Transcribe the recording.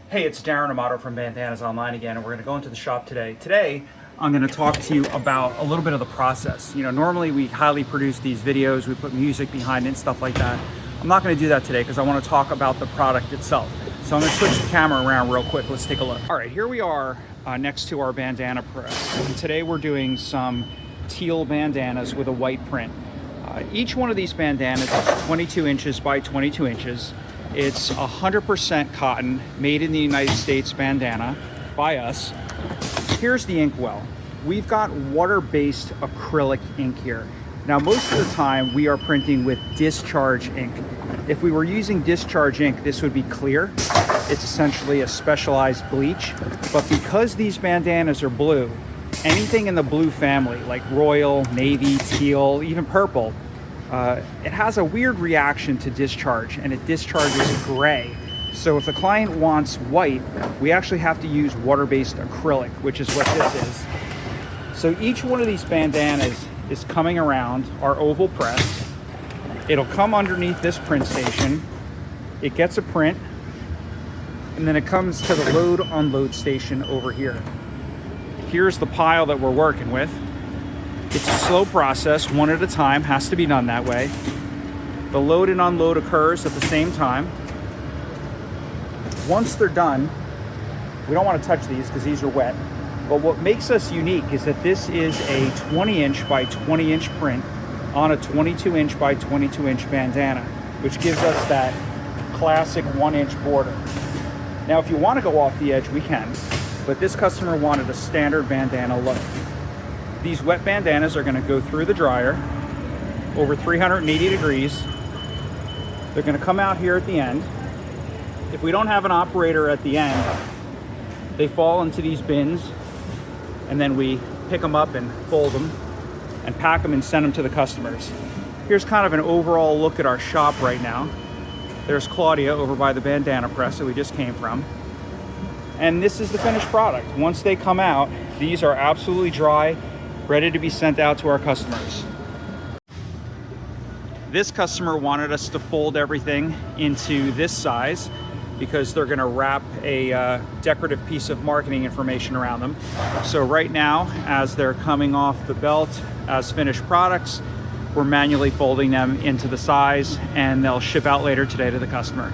Hey, it's Darren Amato from Bandanas Online again, and we're going to go into the shop today. Today, I'm going to talk to you about a little bit of the process. You know, normally we highly produce these videos, we put music behind it and stuff like that. I'm not going to do that today because I want to talk about the product itself. So I'm going to switch the camera around real quick. Let's take a look. All right, here we are next to our bandana press. And today we're doing some teal bandanas with a white print. Each one of these bandanas is 22 inches by 22 inches. It's 100% cotton, made in the United States bandana by us. Here's the ink well. We've got water-based acrylic ink here. Now, most of the time we are printing with discharge ink. If we were using discharge ink, this would be clear. It's essentially a specialized bleach. But because these bandanas are blue, anything in the blue family, like royal, navy, teal, even purple, it has a weird reaction to discharge, and it discharges gray. So if the client wants white, we actually have to use water-based acrylic, which is what this is. So each one of these bandanas is coming around our oval press. It'll come underneath this print station. It gets a print, and then it comes to the load-unload station over here. Here's the pile that we're working with. It's a slow process, one at a time, has to be done that way. The load and unload occurs at the same time. Once they're done, we don't want to touch these because these are wet. But what makes us unique is that this is a 20 inch by 20 inch print on a 22 inch by 22 inch bandana, which gives us that classic 1 inch border. Now, if you want to go off the edge, we can, but this customer wanted a standard bandana look. These wet bandanas are going to go through the dryer over 380 degrees. They're going to come out here at the end. If we don't have an operator at the end, they fall into these bins, and then we pick them up and fold them and pack them and send them to the customers. Here's kind of an overall look at our shop right now. There's Claudia over by the bandana press that we just came from. And this is the finished product. Once they come out, these are absolutely dry, ready to be sent out to our customers. This customer wanted us to fold everything into this size because they're going to wrap a decorative piece of marketing information around them. So right now, as they're coming off the belt as finished products, we're manually folding them into the size, and they'll ship out later today to the customer.